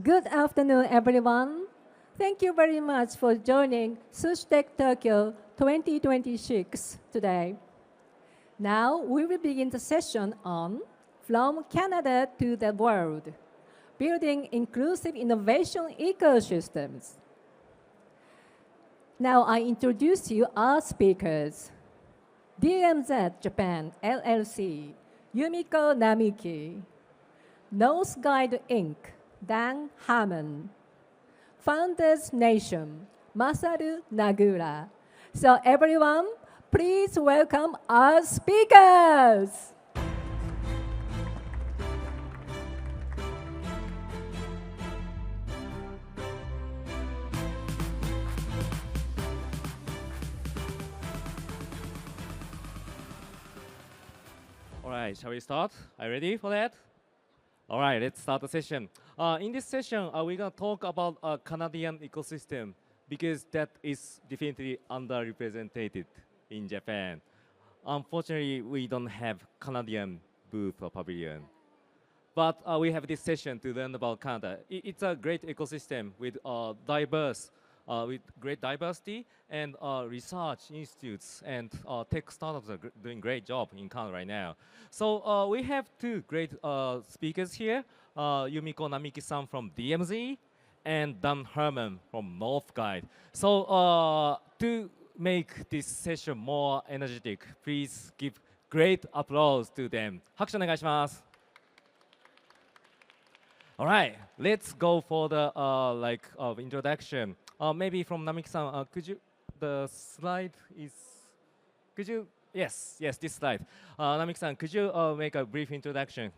Good afternoon, everyone. Thank you very much for joining SUSHTEC Tokyo 2026 today. Now we will begin the session on From Canada to the World, Building Inclusive Innovation Ecosystems. Now I introduce you our speakers. DMZ Japan LLC, Yumiko Namiki. North Guide Inc., Dan Herman. Founders Nation, Masaru Nagura. So everyone, please welcome our speakers. All right, shall we start? Are you ready for that? All right, let's start the session. In this session, we're going to talk about Canadian ecosystem because that is definitely underrepresented in Japan. Unfortunately, we don't have Canadian booth or pavilion. But we have this session to learn about Canada. It's a great ecosystem with with great diversity and research institutes and tech startups are doing great job in Canada right now. So we have two great speakers here, Yumiko Namiki-san from DMZ and Dan Herman from North Guide. So to make this session more energetic, please give great applause to them. 拍手お願いします。All right, let's go for the introduction. Maybe from Namiki-san, the slide is, yes, this slide. Namiki-san, could you make a brief introduction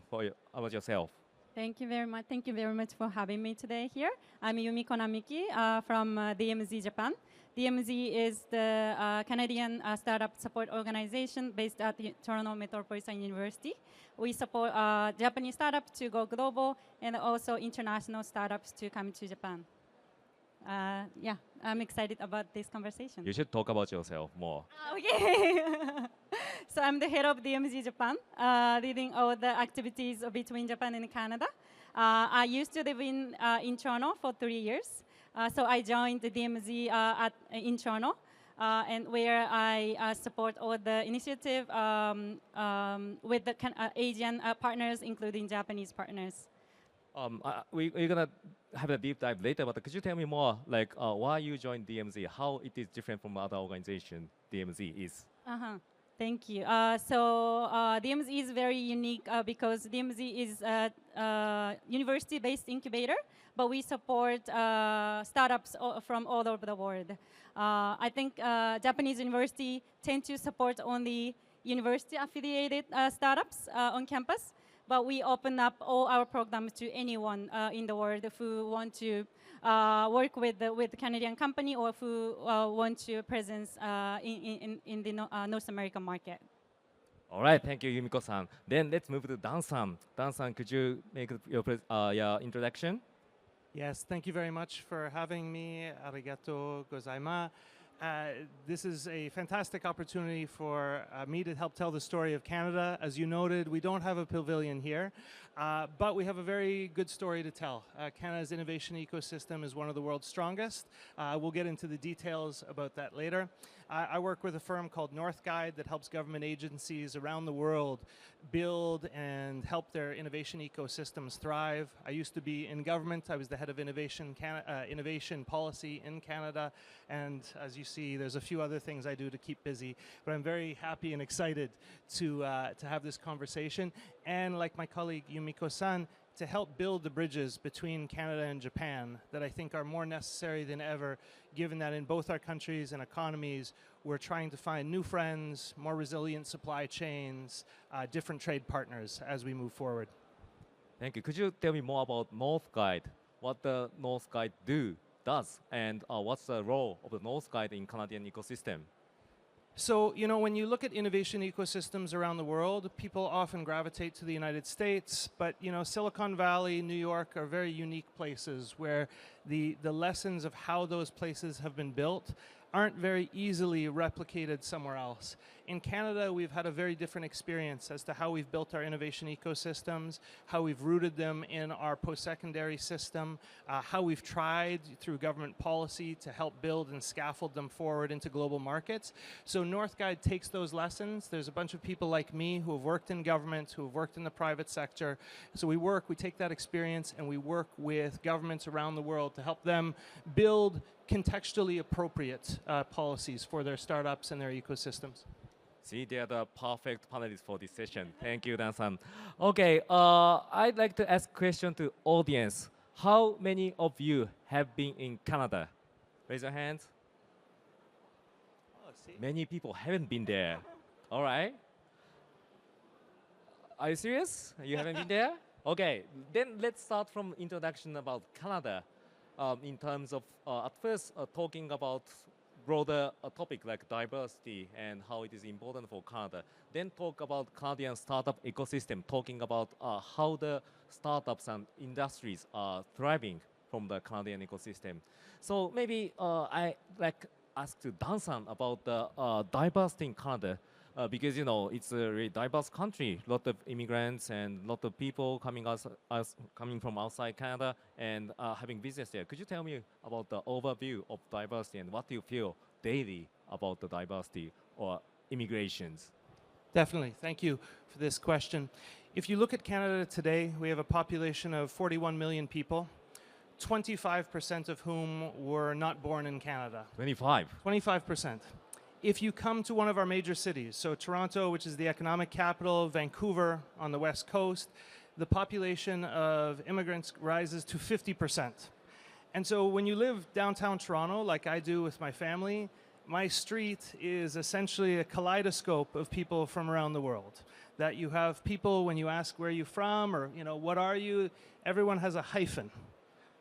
about yourself? Thank you very much. Thank you very much for having me today here. I'm Yumiko Namiki from DMZ Japan. DMZ is the Canadian startup support organization based at the Toronto Metropolitan University. We support Japanese startups to go global and also international startups to come to Japan. Yeah, I'm excited about this conversation. You should talk about yourself more. Okay. So I'm the head of DMZ Japan, leading all the activities between Japan and Canada. I used to live in Toronto for 3 years. So I joined the DMZ in Toronto, and where I support all the initiative with the Asian partners, including Japanese partners. We're going to have a deep dive later, but could you tell me more, like why you joined DMZ, how it is different from other organization DMZ is? Thank you. DMZ is very unique because DMZ is a university-based incubator, but we support startups from all over the world. I think Japanese university tend to support only university-affiliated startups on campus, but we open up all our programs to anyone in the world who want to work with the Canadian company or who want to presence in the North American market. All right, thank you, Yumiko-san. Then let's move to Dan-san. Dan-san, could you make your introduction? Yes, thank you very much for having me. Arigato gozaimasu. This is a fantastic opportunity for me to help tell the story of Canada. As you noted, we don't have a pavilion here, but we have a very good story to tell. Canada's innovation ecosystem is one of the world's strongest. We'll get into the details about that later. I work with a firm called North Guide that helps government agencies around the world build and help their innovation ecosystems thrive. I used to be in government. I was the head of innovation policy in Canada, and as you see, there's a few other things I do to keep busy, but I'm very happy and excited to have this conversation, and like my colleague Yumiko-san, to help build the bridges between Canada and Japan that I think are more necessary than ever, given that in both our countries and economies, we're trying to find new friends, more resilient supply chains, different trade partners as we move forward. Thank you. Could you tell me more about North Guide, what the North Guide does, and what's the role of the North Guide in Canadian ecosystem? So, you know, when you look at innovation ecosystems around the world, people often gravitate to the United States, but, you know, Silicon Valley, New York are very unique places where the lessons of how those places have been built aren't very easily replicated somewhere else. In Canada, we've had a very different experience as to how we've built our innovation ecosystems, how we've rooted them in our post-secondary system, how we've tried through government policy to help build and scaffold them forward into global markets. So Northguide takes those lessons. There's a bunch of people like me who have worked in government, who have worked in the private sector. So we take that experience and we work with governments around the world to help them build contextually appropriate policies for their startups and their ecosystems. See, they are the perfect panelists for this session. Thank you, Dan-san. Okay, I'd like to ask a question to audience. How many of you have been in Canada? Raise your hands. Oh, see? Many people haven't been there. All right. Are you serious? You haven't been there? Okay, then let's start from introduction about Canada. In terms of, at first, talking about broader topic like diversity and how it is important for Canada. Then talk about Canadian startup ecosystem, talking about how the startups and industries are thriving from the Canadian ecosystem. So maybe I like ask to Dan-san about the diversity in Canada. Because it's a really diverse country, lot of immigrants and lot of people coming from outside Canada and having business there. Could you tell me about the overview of diversity and what do you feel daily about the diversity or immigrations? Definitely. Thank you for this question. If you look at Canada today, we have a population of 41 million people, 25% of whom were not born in Canada. 25. 25%. If you come to one of our major cities, so Toronto, which is the economic capital, Vancouver on the west coast, the population of immigrants rises to 50%. And so when you live downtown Toronto, like I do with my family, my street is essentially a kaleidoscope of people from around the world. That you have people, when you ask where you're from or what are you, everyone has a hyphen.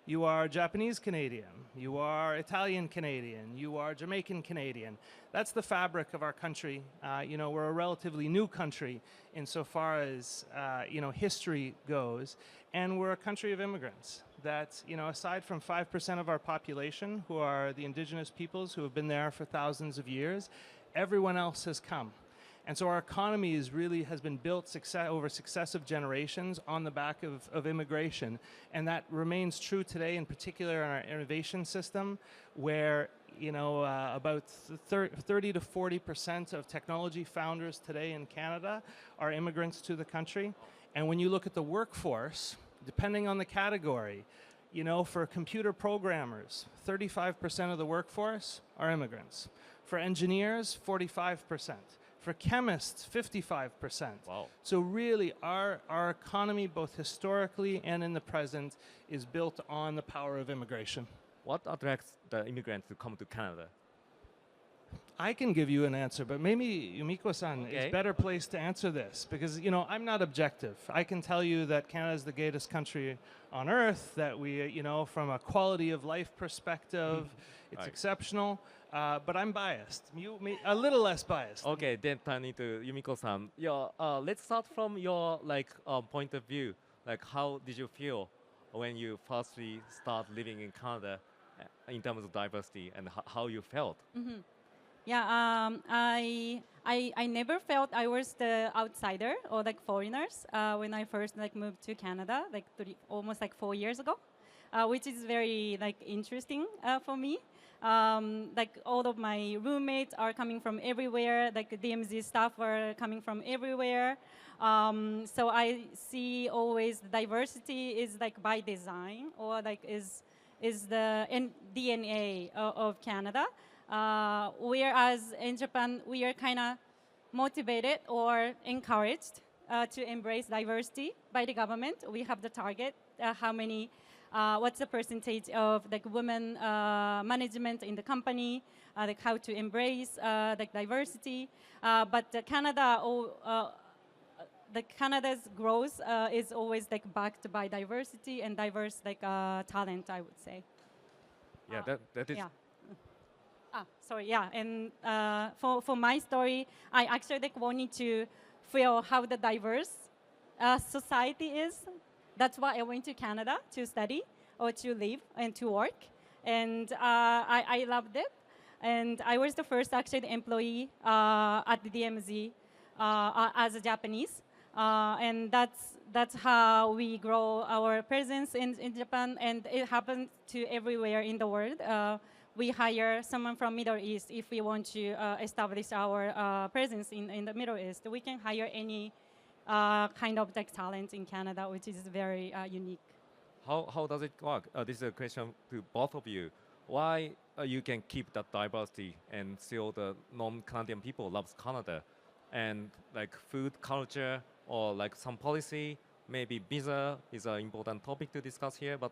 You are Japanese Canadian, you are Italian Canadian, you are Jamaican Canadian. That's the fabric of our country. We're a relatively new country insofar as history goes, and we're a country of immigrants. That aside from 5% of our population, who are the indigenous peoples who have been there for thousands of years, everyone else has come. And so our economy has been built over successive generations on the back of immigration. And that remains true today, in particular in our innovation system, where about 30 to 40% of technology founders today in Canada are immigrants to the country. And when you look at the workforce, depending on the category, for computer programmers, 35% of the workforce are immigrants. For engineers, 45%. For chemists, 55%. Wow. So really, our economy, both historically and in the present, is built on the power of immigration. What attracts the immigrants to come to Canada? I can give you an answer, but maybe Yumiko-san is better placed to answer this because, I'm not objective. I can tell you that Canada is the greatest country on earth, that we, from a quality of life perspective, it's exceptional. But I'm biased. A little less biased. Okay, then turning to Yumiko-san. Let's start from your point of view. Like, how did you feel when you firstly start living in Canada in terms of diversity and how you felt? Mm-hmm. Yeah, I never felt I was the outsider or foreigners when I first moved to Canada almost 4 years ago, which is very interesting for me. All of my roommates are coming from everywhere. DMZ staff are coming from everywhere. So I see always the diversity is by design or is the DNA of Canada. Whereas in Japan, we are kind of motivated or encouraged to embrace diversity by the government. We have the target, what's the percentage of women management in the company, how to embrace diversity. But Canada's growth is always backed by diversity and diverse talent, I would say. Yeah, that is. Yeah. Sorry, yeah. And for my story, I actually wanted to feel how the diverse society is. That's why I went to Canada to study or to live and to work. And I loved it. And I was the first actually employee at the DMZ as a Japanese. And that's how we grow our presence in Japan, and it happens to everywhere in the world. We hire someone from Middle East if we want to establish our presence in the Middle East. We can hire any kind of tech talent in Canada, which is very unique. How does it work? This is a question to both of you. Why you can keep that diversity and still the non-Canadian people loves Canada, and like food culture or like some policy, maybe visa is an important topic to discuss here. But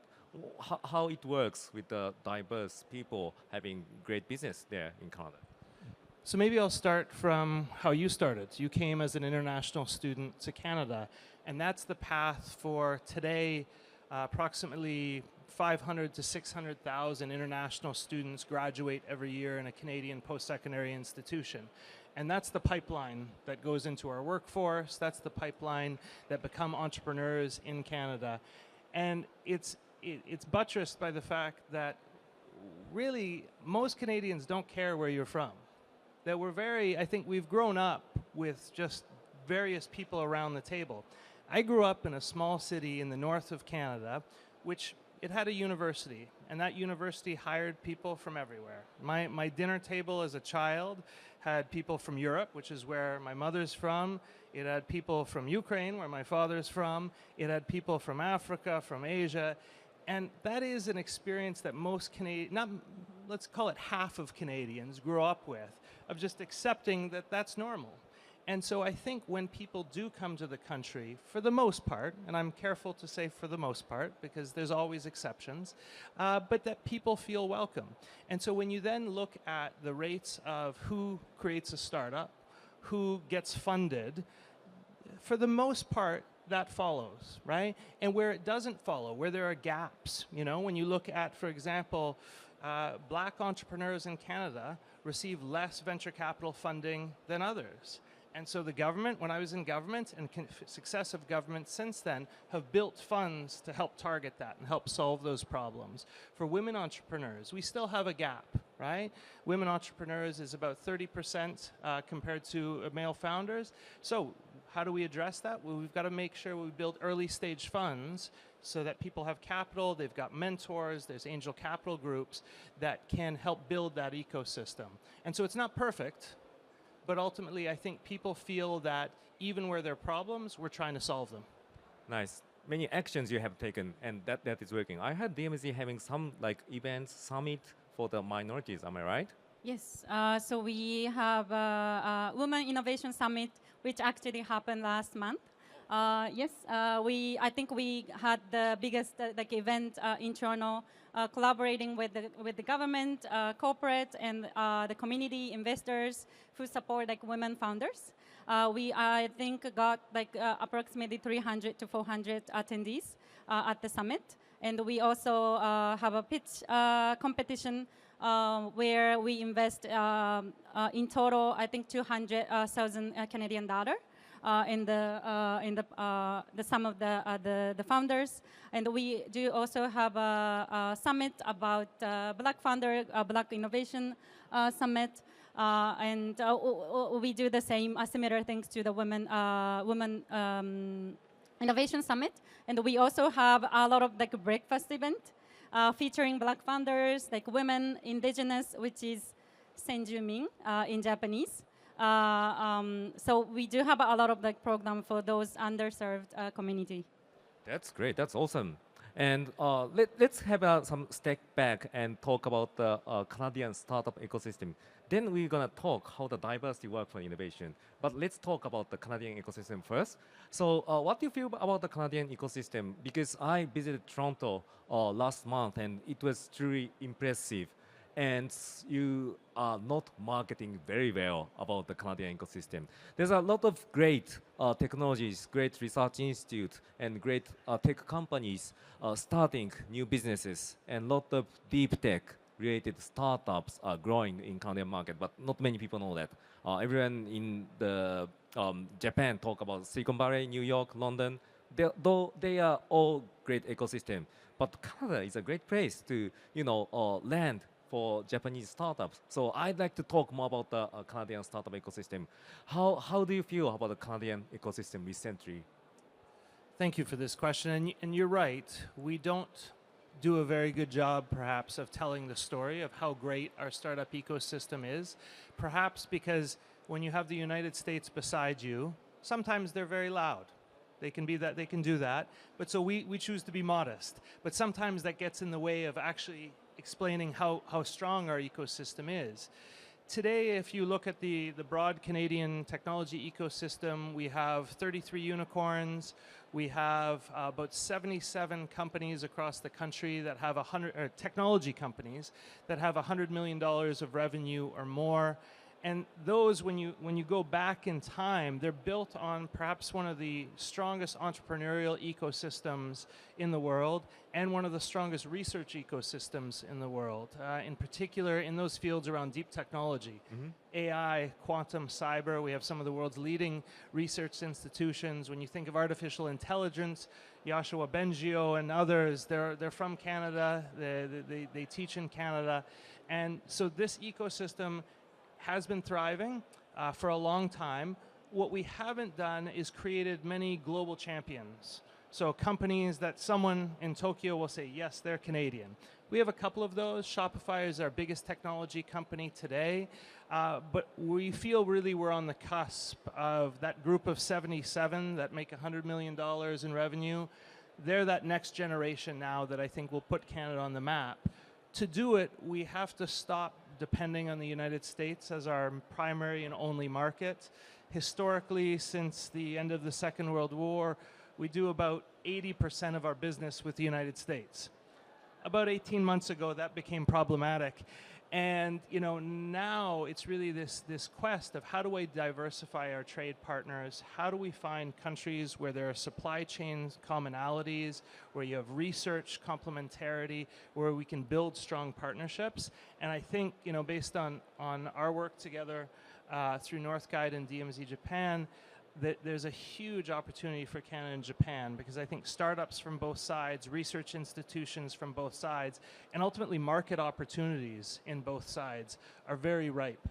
how it works with the diverse people having great business there in Canada? So maybe I'll start from how you started. You came as an international student to Canada, and that's the path for today. Approximately 500 to 600,000 international students graduate every year in a Canadian post-secondary institution. And that's the pipeline that goes into our workforce. That's the pipeline that become entrepreneurs in Canada. And it's buttressed by the fact that really most Canadians don't care where you're from. That I think we've grown up with just various people around the table. I grew up in a small city in the north of Canada, which it had a university, and that university hired people from everywhere. My dinner table as a child had people from Europe, which is where my mother's from. It had people from Ukraine, where my father's from. It had people from Africa, from Asia. And that is an experience that most let's call it half of Canadians grew up with, of just accepting that that's normal. And so I think when people do come to the country, for the most part, and I'm careful to say for the most part, because there's always exceptions, but that people feel welcome. And so when you then look at the rates of who creates a startup, who gets funded, for the most part, that follows, right? And where it doesn't follow, where there are gaps, when you look at, for example, black entrepreneurs in Canada receive less venture capital funding than others. And so the government, when I was in government, and successive governments since then, have built funds to help target that and help solve those problems. For women entrepreneurs, we still have a gap, right? Women entrepreneurs is about 30% compared to male founders. So how do we address that? Well, we've got to make sure we build early stage funds so that people have capital, they've got mentors, there's angel capital groups that can help build that ecosystem. And so it's not perfect, but ultimately I think people feel that even where there are problems, we're trying to solve them. Nice. Many actions you have taken, and that is working. I heard DMZ having some like events, summit for the minorities, am I right? Yes, so we have a Women Innovation Summit, which actually happened last month. Yes, I think we had the biggest event internal, collaborating with the government, corporate, and the community investors who support women founders. I think got approximately 300 to 400 attendees at the summit, and we also have a pitch competition where we invest in total, I think, 200,000 Canadian dollar. In the sum of the founders, and we do also have a summit about Black Founder, Black Innovation Summit, and we do the same similar things to the Women Innovation Summit, and we also have a lot of breakfast event featuring Black founders, women, indigenous, which is senjumin in Japanese. So we do have a lot of program for those underserved community. That's great. That's awesome. And let's have some step back and talk about the Canadian startup ecosystem. Then we're gonna talk how the diversity work for innovation. But let's talk about the Canadian ecosystem first. So what do you feel about the Canadian ecosystem? Because I visited Toronto last month, and it was truly impressive. And you are not marketing very well about the Canadian ecosystem. There's a lot of great technologies, great research institutes, and great tech companies starting new businesses, and a lot of deep tech related startups are growing in Canadian market, but not many people know that. Everyone in the Japan talk about Silicon Valley, New York, London. Though they are all great ecosystem, but Canada is a great place to land for Japanese startups. So I'd like to talk more about the Canadian startup ecosystem. How do you feel about the Canadian ecosystem recently? Thank you for this question. And you're right. We don't do a very good job, perhaps, of telling the story of how great our startup ecosystem is. Perhaps because when you have the United States beside you, sometimes they're very loud. They can be that, they can do that. But so we choose to be modest. But sometimes that gets in the way of actually explaining how strong our ecosystem is. Today, if you look at the broad Canadian technology ecosystem, we have 33 unicorns. We have about 77 companies across the country that have technology companies that have $100 million of revenue or more. And those, when you go back in time, they're built on perhaps one of the strongest entrepreneurial ecosystems in the world and one of the strongest research ecosystems in the world, in particular in those fields around deep technology. AI, quantum, cyber, we have some of the world's leading research institutions. When you think of artificial intelligence, Yoshua Bengio and others, they're from Canada, they teach in Canada. And so this ecosystem has been thriving for a long time. What we haven't done is created many global champions. So companies that someone in Tokyo will say, yes, they're Canadian. We have a couple of those. Shopify is our biggest technology company today. But we feel really we're on the cusp of that group of 77 that make $100 million in revenue. They're that next generation now that I think will put Canada on the map. To do it, we have to stop depending on the United States as our primary and only market. Historically, since the end of the Second World War, we do about 80% of our business with the United States. About 18 months ago, that became problematic. And now it's really this quest of how do I diversify our trade partners? How do we find countries where there are supply chain commonalities, where you have research complementarity, where we can build strong partnerships? And I think based on our work together through Northguide and DMZ Japan, that there's a huge opportunity for Canada and Japan, because I think startups from both sides, research institutions from both sides, and ultimately market opportunities in both sides are very ripe.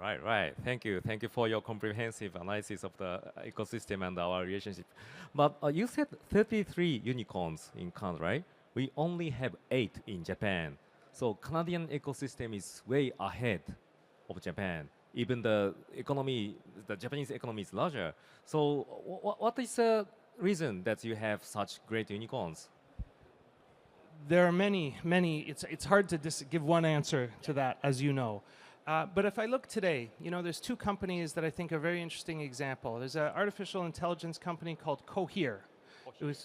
Right. Thank you for your comprehensive analysis of the ecosystem and our relationship. But you said 33 unicorns in Canada, right? We only have 8 in Japan. So Canadian ecosystem is way ahead of Japan. Even the Japanese economy is larger. So what is the reason that you have such great unicorns? There are many. It's hard to give one answer to that, as you know. But if I look today, there's 2 companies that I think are a very interesting example. There's an artificial intelligence company called Cohere.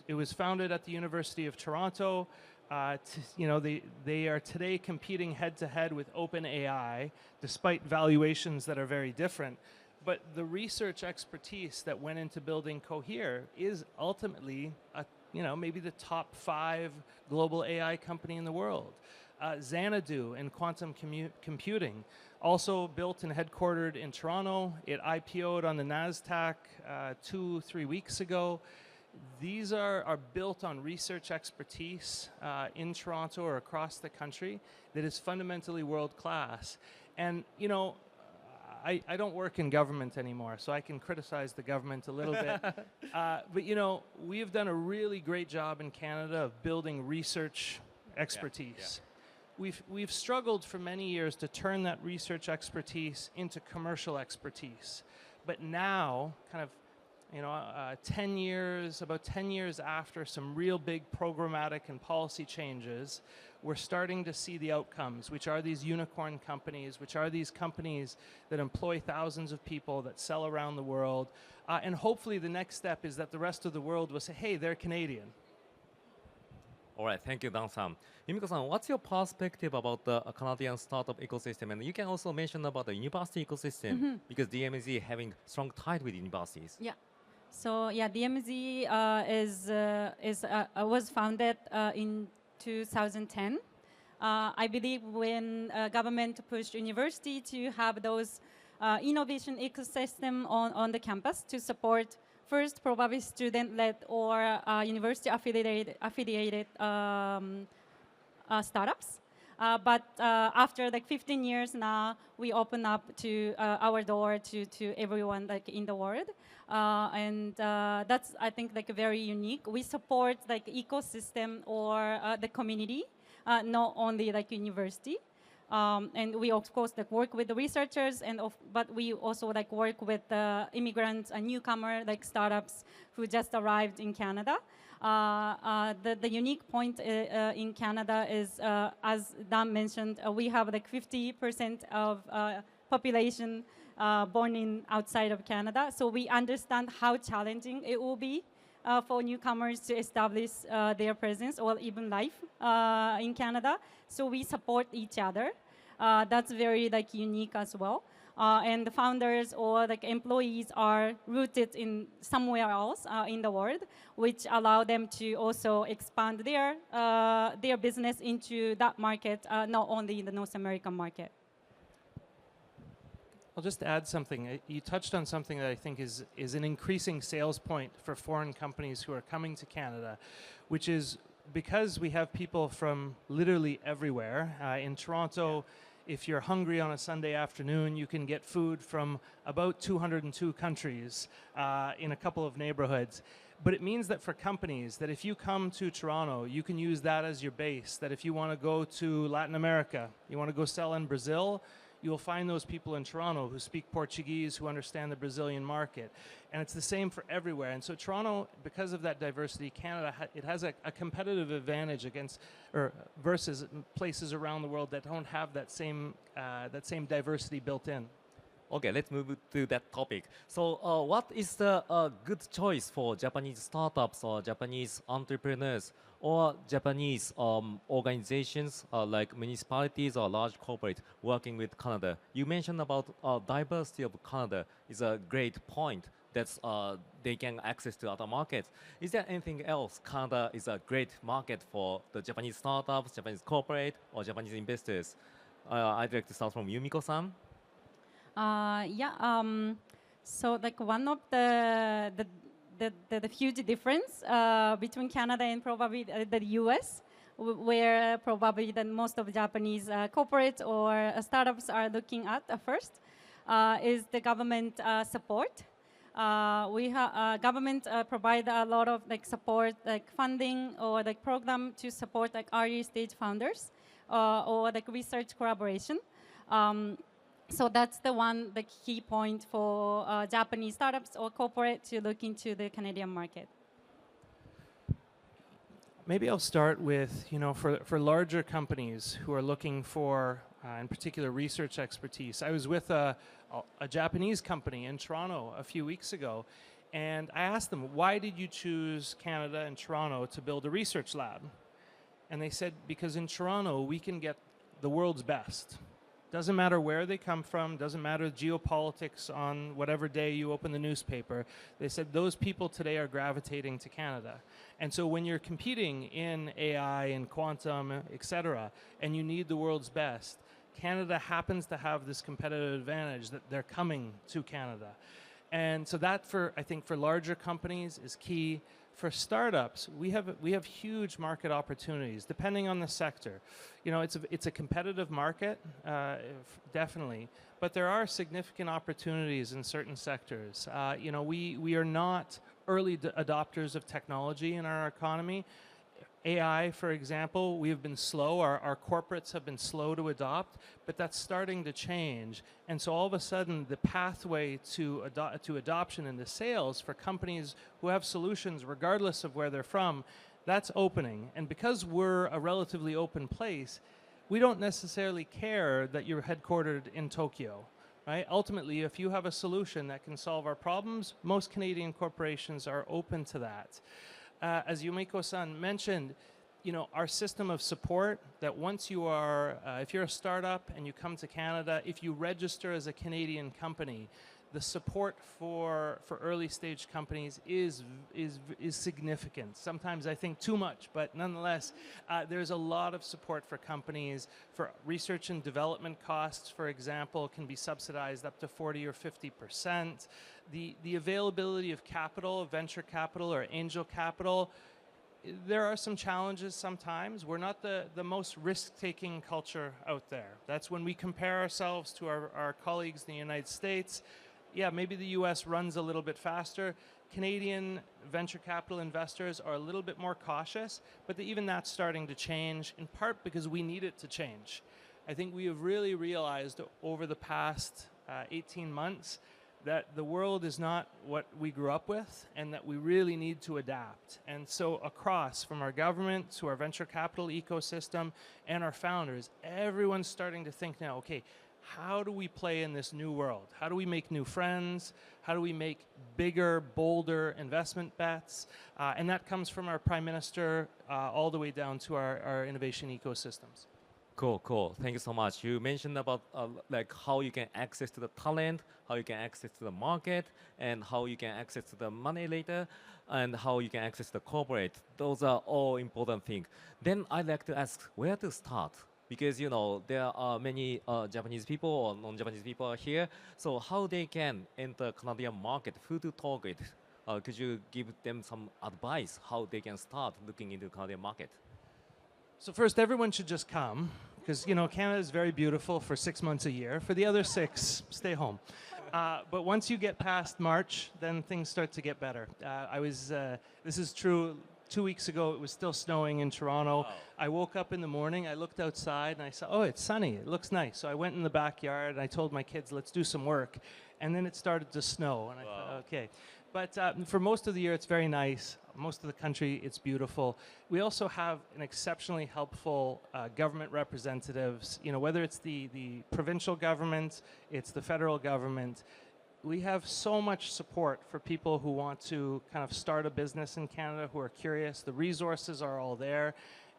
It was founded at the University of Toronto. They are today competing head-to-head with OpenAI, despite valuations that are very different. But the research expertise that went into building Cohere is ultimately, maybe the top 5 global AI company in the world. Xanadu in quantum computing, also built and headquartered in Toronto. It IPO'd on the NASDAQ 2-3 weeks ago. These are built on research expertise in Toronto or across the country that is fundamentally world-class. And, I don't work in government anymore, so I can criticize the government a little bit. But, we have done a really great job in Canada of building research expertise. Yeah. We've struggled for many years to turn that research expertise into commercial expertise. But now, kind of, 10 years after some real big programmatic and policy changes, we're starting to see the outcomes, which are these unicorn companies, which are these companies that employ thousands of people, that sell around the world. And hopefully the next step is that the rest of the world will say, hey, they're Canadian. All right, thank you, Dan-san. Yumiko-san, what's your perspective about the Canadian startup ecosystem? And you can also mention about the university ecosystem, because DMZ having strong tie with universities. Yeah. So DMZ was founded in 2010. I believe when government pushed university to have those innovation ecosystem on the campus to support first probably student-led or university affiliated startups. But after like 15 years now, we open up to our door to everyone like in the world. And that's, I think, like very unique. We support like ecosystem or the community, not only like university. And we of course like work with the researchers, but we also like work with immigrants and newcomer like startups who just arrived in Canada. The unique point in Canada is, as Dan mentioned, we have like 50% of population born in outside of Canada. So we understand how challenging it will be for newcomers to establish their presence or even life in Canada. So we support each other. That's very like unique as well. And the founders or like employees are rooted in somewhere else in the world, which allow them to also expand their business into that market, not only in the North American market. I'll just add something. You touched on something that I think is an increasing sales point for foreign companies who are coming to Canada, which is because we have people from literally everywhere. In Toronto, if you're hungry on a Sunday afternoon, you can get food from about 202 countries in a couple of neighborhoods. But it means that for companies, that if you come to Toronto, you can use that as your base, that if you want to go to Latin America, you want to go sell in Brazil, you will find those people in Toronto who speak Portuguese, who understand the Brazilian market. And it's the same for everywhere. And so Toronto, because of that diversity, Canada, it has a competitive advantage against, or versus places around the world that don't have that same diversity built in. Okay, let's move to that topic. So what is the good choice for Japanese startups or Japanese entrepreneurs or Japanese organizations like municipalities or large corporate working with Canada? You mentioned about diversity of Canada is a great point. That's they can access to other markets. Is there anything else? Canada is a great market for the Japanese startups, Japanese corporate, or Japanese investors. I'd like to start from Yumiko-san. So like one of the huge difference between Canada and probably the US, where probably the most of Japanese corporates or startups are looking at first, is the government support. Government provide a lot of like support, like funding or like program to support like early stage founders or like research collaboration. So that's the key point for Japanese startups or corporate to look into the Canadian market. Maybe I'll start with, for larger companies who are looking for, in particular, research expertise. I was with a Japanese company in Toronto a few weeks ago, and I asked them, why did you choose Canada and Toronto to build a research lab? And they said, because in Toronto, we can get the world's best. Doesn't matter where they come from, doesn't matter geopolitics on whatever day you open the newspaper. They said those people today are gravitating to Canada. And so when you're competing in AI and quantum, et cetera, and you need the world's best, Canada happens to have this competitive advantage that they're coming to Canada. And so that, I think for larger companies is key. For startups, we have huge market opportunities depending on the sector. It's a competitive market, definitely, but there are significant opportunities in certain sectors. We are not early adopters of technology in our economy. AI, for example, we have been slow. Our corporates have been slow to adopt, but that's starting to change. And so all of a sudden, the pathway to adoption and to sales for companies who have solutions, regardless of where they're from, that's opening. And because we're a relatively open place, we don't necessarily care that you're headquartered in Tokyo. Right? Ultimately, if you have a solution that can solve our problems, most Canadian corporations are open to that. As Yumiko-san mentioned, our system of support, that once you are, if you're a startup and you come to Canada, if you register as a Canadian company, the support for early stage companies is significant. Sometimes I think too much, but nonetheless, there's a lot of support for companies. For research and development costs, for example, can be subsidized up to 40 or 50%. The availability of capital, venture capital or angel capital, there are some challenges sometimes. We're not the most risk-taking culture out there. That's when we compare ourselves to our colleagues in the United States. Yeah, maybe the US runs a little bit faster. Canadian venture capital investors are a little bit more cautious, but even that's starting to change, in part because we need it to change. I think we have really realized over the past 18 months that the world is not what we grew up with and that we really need to adapt. And so across, from our government to our venture capital ecosystem and our founders, everyone's starting to think now, okay, how do we play in this new world? How do we make new friends? How do we make bigger, bolder investment bets? And that comes from our Prime Minister all the way down to our innovation ecosystems. Cool. Thank you so much. You mentioned about like how you can access to the talent, how you can access to the market, and how you can access to the money later, and how you can access the corporate. Those are all important things. Then I'd like to ask where to start, because there are many Japanese people or non-Japanese people here. So how they can enter Canadian market, who to target? Could you give them some advice how they can start looking into Canadian market? So first, everyone should just come, because Canada is very beautiful for 6 months a year. For the other 6, stay home. But once you get past March, then things start to get better. This is true, 2 weeks ago, it was still snowing in Toronto. Wow. I woke up in the morning, I looked outside, and I saw, oh, it's sunny, it looks nice. So I went in the backyard, and I told my kids, let's do some work. And then it started to snow, and I thought, okay. But for most of the year, it's very nice. Most of the country, it's beautiful. We also have an exceptionally helpful government representatives, whether it's the provincial government, it's the federal government. We have so much support for people who want to kind of start a business in Canada, who are curious. The resources are all there.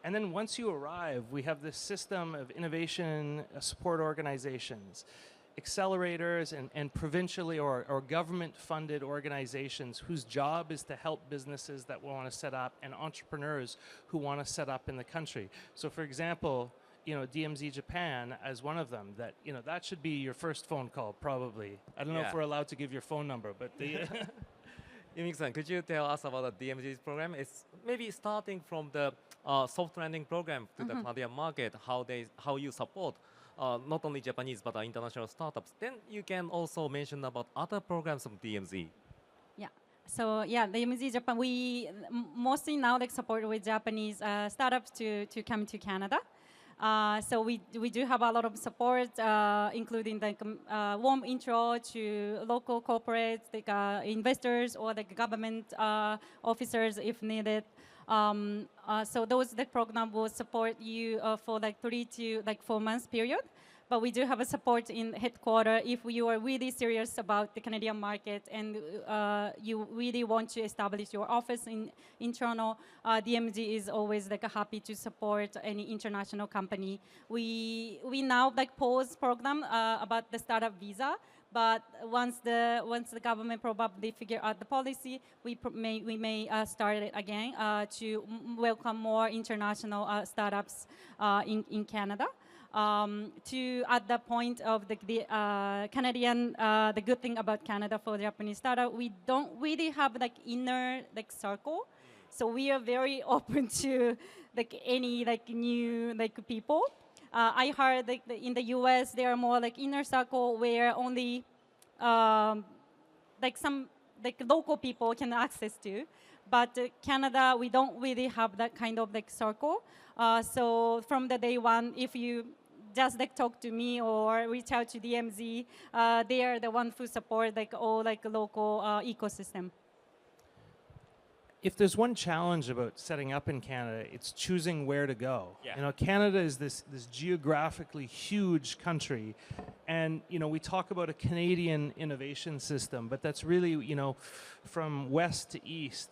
And then once you arrive, we have this system of innovation support organizations, accelerators and provincially or government-funded organizations whose job is to help businesses that want to set up and entrepreneurs who want to set up in the country. So for example, DMZ Japan as one of them, that should be your first phone call, probably. I don't know if we're allowed to give your phone number, but Yumik-san, could you tell us about the DMZ's program? It's maybe starting from the soft landing program to the Canadian market, how you support not only Japanese but international startups. Then you can also mention about other programs of DMZ. Yeah. So yeah, the DMZ Japan, we mostly now support with Japanese startups to come to Canada. So we do have a lot of support, including warm intro to local corporates, investors or government officers if needed. So the program will support you for 3 to 4 months period. But we do have a support in headquarters if you are really serious about the Canadian market and you really want to establish your office in Toronto. DMZ is always happy to support any international company. We now pause program about the startup visa. But once the government probably figure out the policy, we may start it again to welcome more international startups in Canada. At the point of the Canadian, the good thing about Canada for the Japanese startup, we don't really have inner circle, so we are very open to any new people. I heard in the U.S. there are more inner circle where only some local people can access to, but Canada we don't really have that kind of circle. So from the day one, if you just talk to me or reach out to DMZ, they are the ones who support all local ecosystem. If there's one challenge about setting up in Canada, it's choosing where to go. Yeah. Canada is this geographically huge country, and we talk about a Canadian innovation system, but that's really from west to east.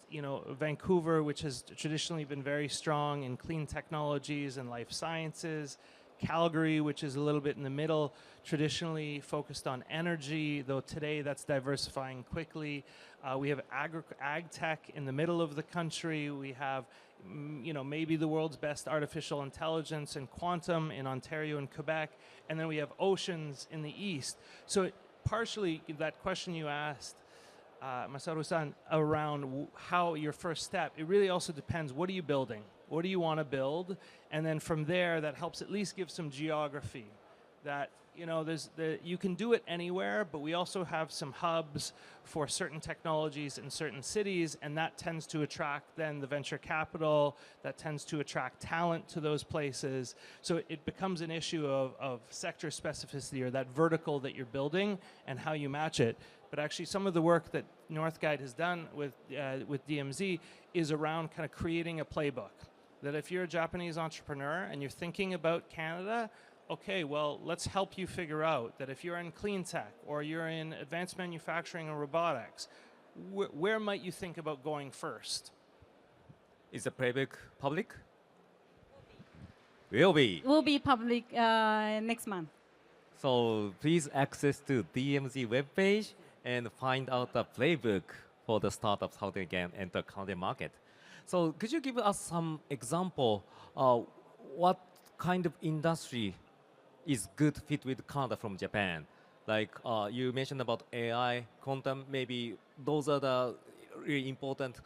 Vancouver, which has traditionally been very strong in clean technologies and life sciences. Calgary, which is a little bit in the middle, traditionally focused on energy, though today that's diversifying quickly. We have ag tech in the middle of the country. We have, maybe the world's best artificial intelligence and quantum in Ontario and Quebec. And then we have oceans in the east. So partially, that question you asked, Masaru-san, around how your first step, it really also depends, what are you building? What do you want to build? And then from there, that helps at least give some geography. That, you know, you can do it anywhere, but we also have some hubs for certain technologies in certain cities, and that tends to attract then the venture capital, that tends to attract talent to those places. So it becomes an issue of sector specificity, or that vertical that you're building and how you match it. But actually some of the work that Northguide has done with DMZ is around kind of creating a playbook. That if you're a Japanese entrepreneur and you're thinking about Canada, okay, well, let's help you figure out that if you're in clean tech or you're in advanced manufacturing and robotics, where might you think about going first? Is the playbook public? Will be. Will be public next month. So please access to DMZ webpage and find out the playbook for the startups, how they can enter Canadian market. So could you give us some example, what kind of industry is good fit with Canada from Japan? Like you mentioned about AI, quantum, maybe those are the really important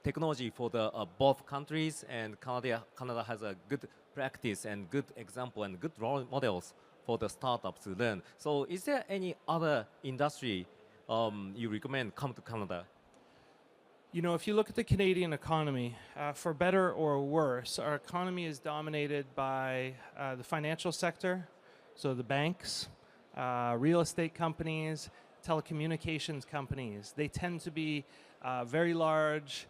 technology for the both countries, and Canada has a good practice and good example and good role models for the startups to learn. So is there any other industry you recommend come to Canada? You know, if you look at the Canadian economy, for better or worse, our economy is dominated by the financial sector, so the banks, real estate companies, telecommunications companies. They tend to be very large.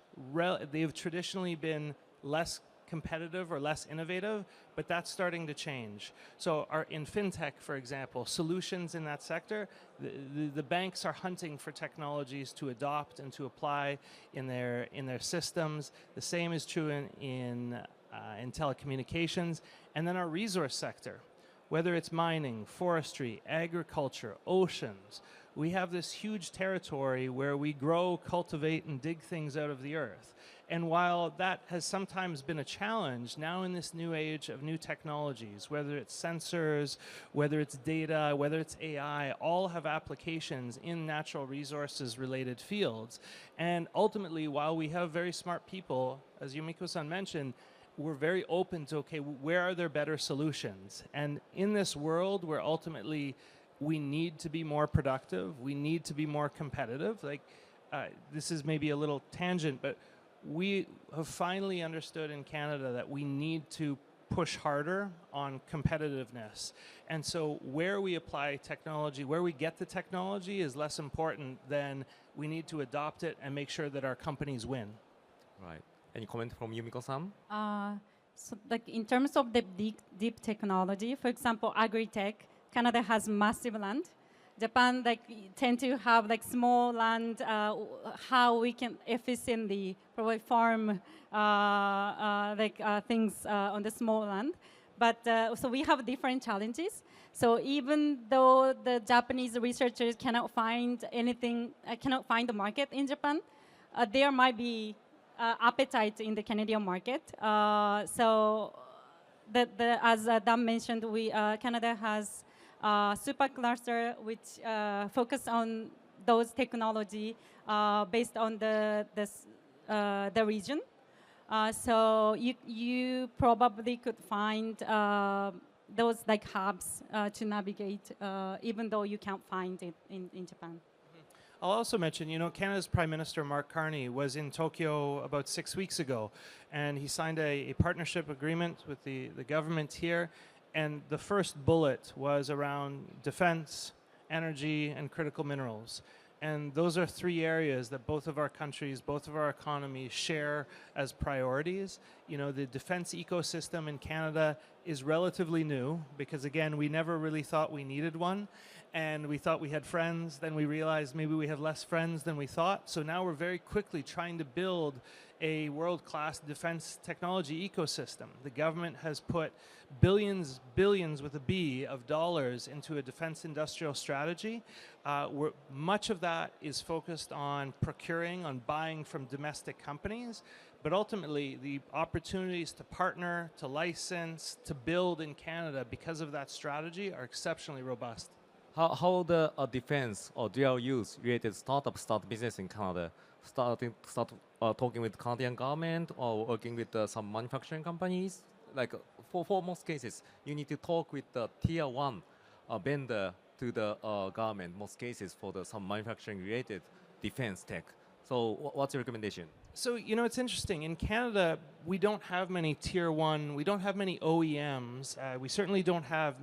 They've traditionally been less competitive or less innovative, but that's starting to change. So in fintech, for example, solutions in that sector, the banks are hunting for technologies to adopt and to apply in their systems. The same is true in telecommunications. And then our resource sector, whether it's mining, forestry, agriculture, oceans, we have this huge territory where we grow, cultivate, and dig things out of the earth. And while that has sometimes been a challenge, now in this new age of new technologies, whether it's sensors, whether it's data, whether it's AI, all have applications in natural resources related fields. And ultimately, while we have very smart people, as Yumiko-san mentioned, we're very open to, okay, where are there better solutions? And in this world where ultimately we need to be more productive, we need to be more competitive, like this is maybe a little tangent, but we have finally understood in Canada that we need to push harder on competitiveness. And so where we apply technology, where we get the technology is less important than we need to adopt it and make sure that our companies win. Right. Any comment from Yumiko-san? So like in terms of the deep technology, for example, agri-tech, Canada has massive land. Japan tend to have small land, how we can efficiently probably farm things on the small land. But so we have different challenges. So even though the Japanese researchers cannot find anything, cannot find the market in Japan, there might be appetite in the Canadian market. So as Dan mentioned, Canada has supercluster which focus on those technology based on the region. So you probably could find those hubs to navigate, even though you can't find it in Japan. I'll also mention, you know, Canada's Prime Minister Mark Carney was in Tokyo about 6 weeks ago, and he signed a partnership agreement with the government here. And the first bullet was around defense, energy, and critical minerals. And those are three areas that both of our countries, both of our economies share as priorities. You know, the defense ecosystem in Canada is relatively new because, again, we never really thought we needed one. And we thought we had friends, then we realized maybe we have less friends than we thought. So now we're very quickly trying to build a world-class defense technology ecosystem. The government has put billions with a B of dollars into a defense industrial strategy. Much of that is focused on procuring, on buying from domestic companies, but ultimately the opportunities to partner, to license, to build in Canada because of that strategy are exceptionally robust. how the defense or dual use related startups start business in Canada? Start talking with Canadian government or working with some manufacturing companies? Like for most cases, you need to talk with the tier one vendor to the government. Most cases for the some manufacturing related defense tech. So what's your recommendation? So, you know, it's interesting. In Canada, we don't have many tier one, we don't have many OEMs. We certainly don't have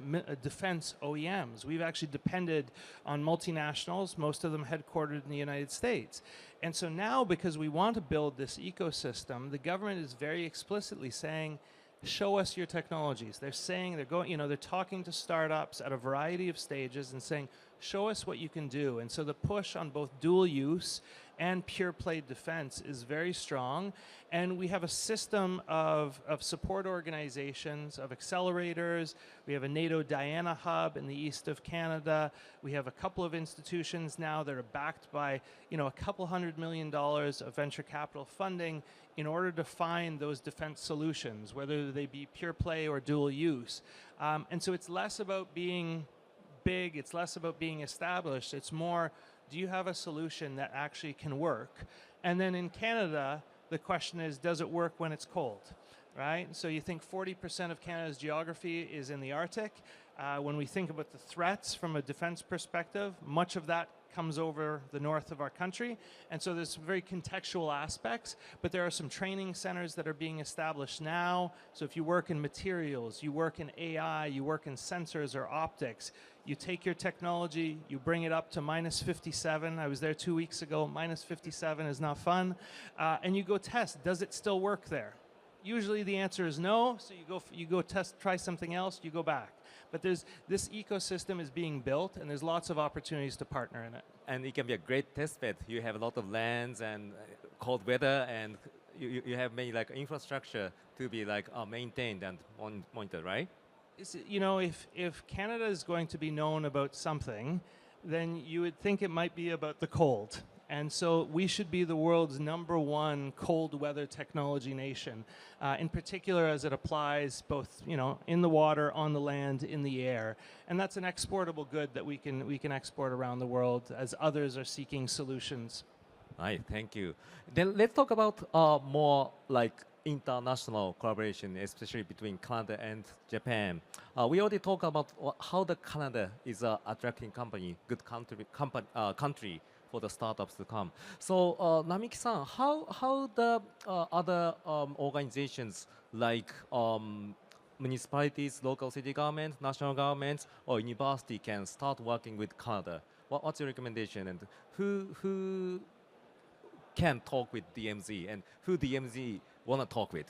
defense OEMs. We've actually depended on multinationals, most of them headquartered in the United States. And so now, because we want to build this ecosystem, the government is very explicitly saying, show us your technologies. They're saying, they're going, you know, they're talking to startups at a variety of stages and saying, show us what you can do. And so the push on both dual use and pure play defense is very strong. And we have a system of support organizations, of accelerators. We have a NATO Diana hub in the east of Canada. We have a couple of institutions now that are backed by, you know, a couple $100 million of venture capital funding in order to find those defense solutions, whether they be pure play or dual use. And so it's less about being big, it's less about being established, it's more, do you have a solution that actually can work? And then in Canada, the question is, does it work when it's cold, right? So you think 40% of Canada's geography is in the Arctic. When we think about the threats from a defense perspective, much of that comes over the north of our country. And so there's some very contextual aspects, but there are some training centers that are being established now. So if you work in materials, you work in AI, you work in sensors or optics, you take your technology, you bring it up to minus 57. I was there 2 weeks ago. Minus 57 is not fun. And you go test, does it still work there? Usually the answer is no, so you go test, try something else, you go back. But this ecosystem is being built, and there's lots of opportunities to partner in it. And it can be a great test bed. You have a lot of lands and cold weather, and you have many like infrastructure to be like maintained and monitored, right? You know, if Canada is going to be known about something, then you would think it might be about the cold. And so we should be the world's #1 cold weather technology nation, in particular as it applies both, you know, in the water, on the land, in the air. And that's an exportable good that we can export around the world as others are seeking solutions. Right, thank you. Then let's talk about more like international collaboration, especially between Canada and Japan. We already talked about how the Canada is attracting good country for the startups to come. So Namiki-san, how the other organizations like municipalities, local city government, national governments, or university can start working with Canada? What's your recommendation, and who can talk with DMZ, and who DMZ want to talk with?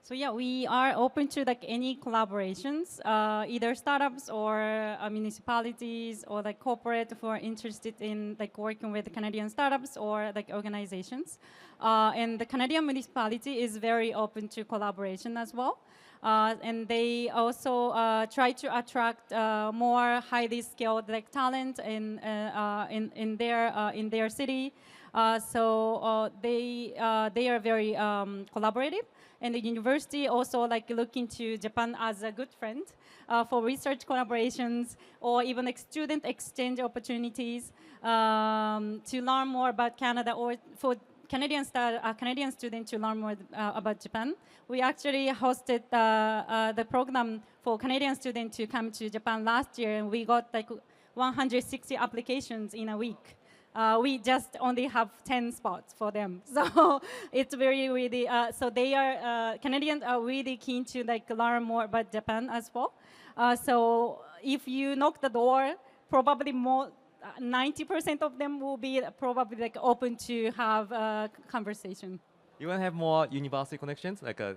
So yeah, we are open to like any collaborations, either startups or municipalities or like corporate who are interested in like working with Canadian startups or like organizations. And the Canadian municipality is very open to collaboration as well. And they also try to attract more highly skilled like talent in their city. So they are very collaborative. And the university also like looking to Japan as a good friend for research collaborations or even like student exchange opportunities to learn more about Canada, or for Canadian students to learn more about Japan. We actually hosted the program for Canadian students to come to Japan last year, and we got like 160 applications in a week. We just only have 10 spots for them. So it's really, so they are, Canadians are really keen to like learn more about Japan as well. So if you knock the door, probably more, 90% of them will be probably like open to have a conversation. You want to have more university connections, like a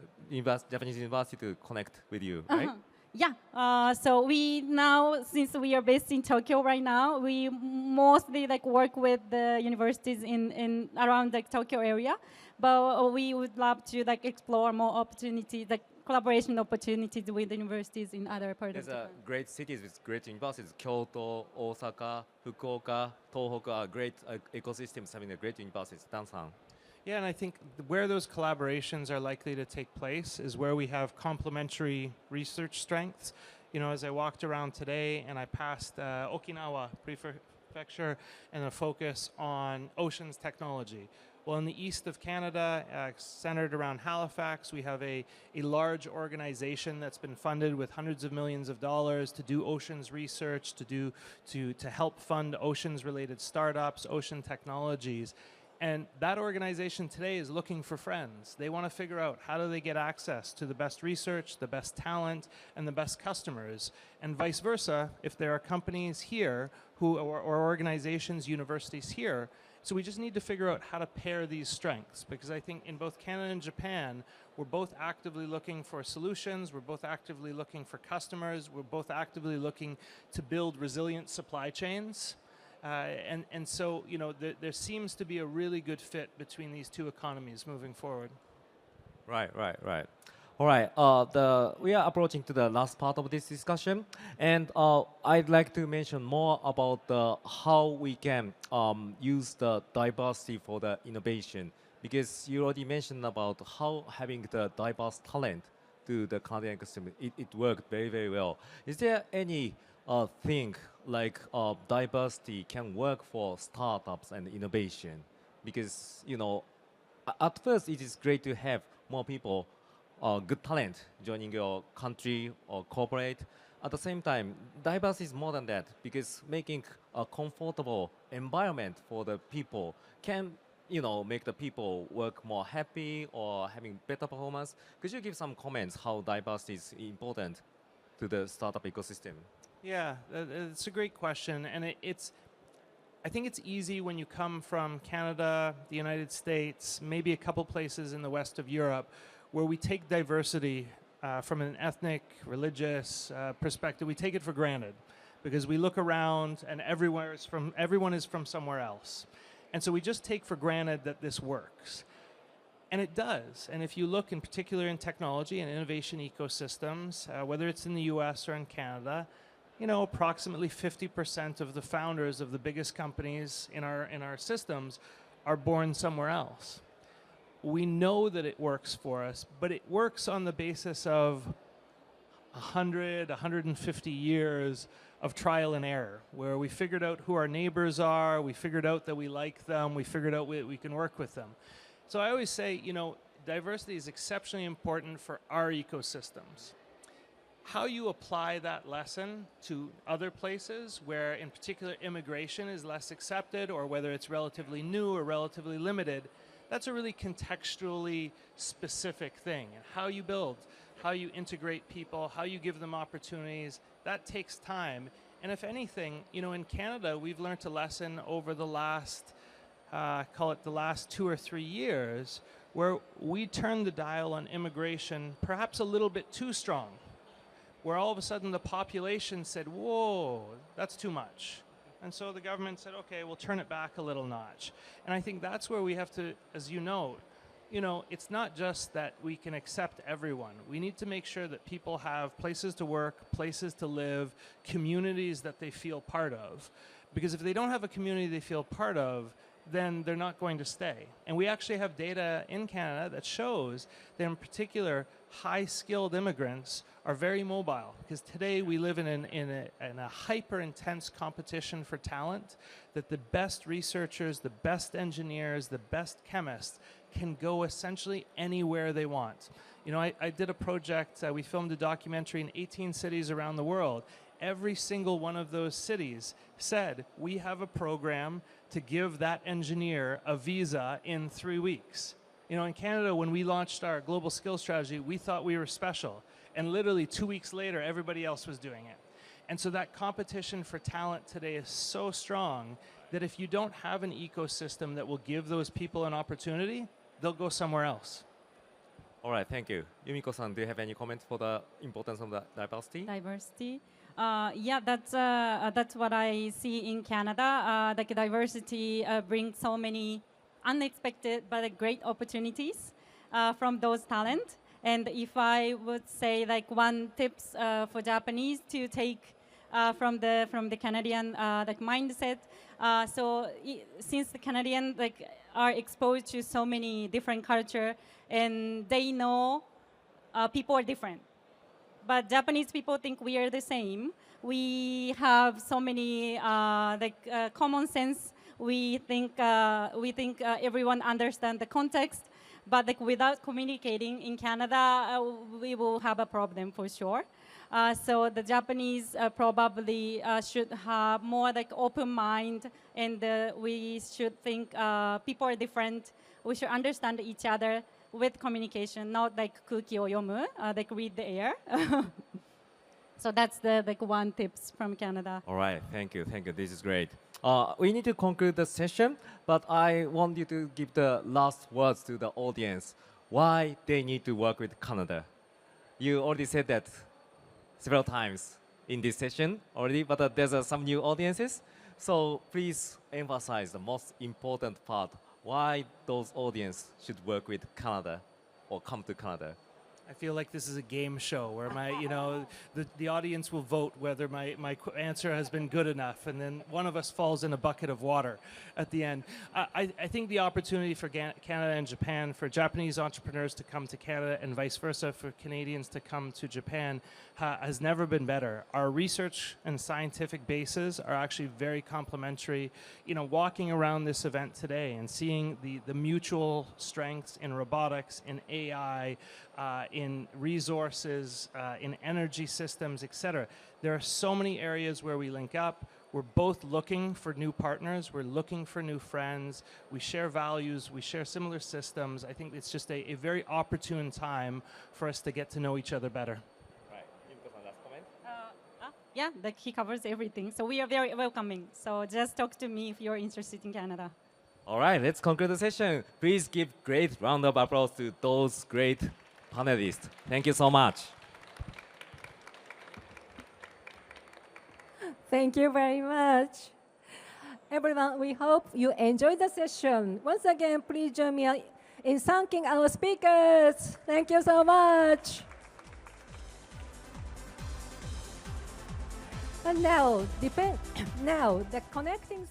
Japanese university to connect with you, right? Yeah, so we now, since we are based in Tokyo right now, we mostly like work with the universities in around the Tokyo area, but we would love to like explore more opportunities, like collaboration opportunities with universities in other parts of Japan. There's great cities with great universities. Kyoto, Osaka, Fukuoka, Tohoku are great ecosystems having a great universities. Dan-san. Yeah, and I think where those collaborations are likely to take place is where we have complementary research strengths. As I walked around today and I passed Okinawa Prefecture and a focus on oceans technology. Well, in the east of Canada, centered around Halifax, we have a large organization that's been funded with hundreds of millions of dollars to do oceans research, to help fund oceans-related startups, ocean technologies. And that organization today is looking for friends. They want to figure out how do they get access to the best research, the best talent, and the best customers. And vice versa, if there are companies here or organizations, universities here. So we just need to figure out how to pair these strengths, because I think in both Canada and Japan, we're both actively looking for solutions, we're both actively looking for customers, we're both actively looking to build resilient supply chains. And so, there seems to be a really good fit between these two economies moving forward. Right. All right, we are approaching to the last part of this discussion, and I'd like to mention more about how we can use the diversity for the innovation, because you already mentioned about how having the diverse talent to the Canadian ecosystem, it worked very, very well. Is there any thing like diversity can work for startups and innovation? Because, at first it is great to have more people good talent joining your country or corporate. At the same time, diversity is more than that, because making a comfortable environment for the people can, make the people work more happy or having better performance. Could you give some comments how diversity is important to the startup ecosystem? Yeah, it's a great question, and I think it's easy when you come from Canada, the United States, maybe a couple places in the west of Europe, where we take diversity from an ethnic, religious perspective. We take it for granted because we look around and everyone is from somewhere else. And so we just take for granted that this works. And it does. And if you look in particular in technology and innovation ecosystems, whether it's in the US or in Canada, approximately 50% of the founders of the biggest companies in our systems are born somewhere else. We know that it works for us, but it works on the basis of 100, 150 years of trial and error, where we figured out who our neighbors are, we figured out that we like them, we figured out we can work with them. So I always say, diversity is exceptionally important for our ecosystems. How you apply that lesson to other places where, in particular, immigration is less accepted, or whether it's relatively new or relatively limited, that's a really contextually specific thing. And how you build, how you integrate people, how you give them opportunities, that takes time. And if anything, in Canada, we've learned a lesson over the last, call it the last 2 or 3 years, where we turned the dial on immigration perhaps a little bit too strong, where all of a sudden the population said, whoa, that's too much. And so the government said, okay, we'll turn it back a little notch. And I think that's where we have to, as you know, it's not just that we can accept everyone. We need to make sure that people have places to work, places to live, communities that they feel part of. Because if they don't have a community they feel part of, then they're not going to stay. And we actually have data in Canada that shows that in particular, high-skilled immigrants are very mobile, because today we live in a hyper-intense competition for talent, that the best researchers, the best engineers, the best chemists can go essentially anywhere they want. I did a project, we filmed a documentary in 18 cities around the world. Every single one of those cities said, we have a program to give that engineer a visa in 3 weeks. In Canada, when we launched our global skills strategy, we thought we were special. And literally 2 weeks later, everybody else was doing it. And so that competition for talent today is so strong that if you don't have an ecosystem that will give those people an opportunity, they'll go somewhere else. All right, thank you. Yumiko-san, do you have any comments for the importance of the diversity? Diversity. Yeah, that's what I see in Canada. Like diversity brings so many unexpected but great opportunities from those talent. And if I would say like one tips for Japanese to take from the Canadian mindset. Since the Canadian are exposed to so many different culture, and they know people are different. but Japanese people think we are the same. We have so many common sense. We think everyone understands the context, but like without communicating in Canada, we will have a problem for sure. So the Japanese probably should have more like open mind, and we should think people are different. We should understand each other with communication, not like kuki o yomu, like read the air. So that's the like one tips from Canada. All right, thank you. This is great. We need to conclude the session, but I want you to give the last words to the audience. Why they need to work with Canada? You already said that several times in this session already, but there's some new audiences. So please emphasize the most important part. Why those audience should work with Canada or come to Canada? I feel like this is a game show where the audience will vote whether my answer has been good enough, and then one of us falls in a bucket of water at the end. I think the opportunity for Canada and Japan, for Japanese entrepreneurs to come to Canada and vice versa for Canadians to come to Japan has never been better. Our research and scientific bases are actually very complementary. Walking around this event today and seeing the mutual strengths in robotics, in AI, in resources, in energy systems, etc. There are so many areas where we link up. We're both looking for new partners. We're looking for new friends. We share values. We share similar systems. I think it's just a very opportune time for us to get to know each other better. Right. Last comment? Yeah, like he covers everything. So we are very welcoming. So just talk to me if you're interested in Canada. All right, let's conclude the session. Please give great round of applause to those great panelists. Thank you so much. Thank you very much. Everyone, we hope you enjoyed the session. Once again, please join me in thanking our speakers. Thank you so much. And now, the connecting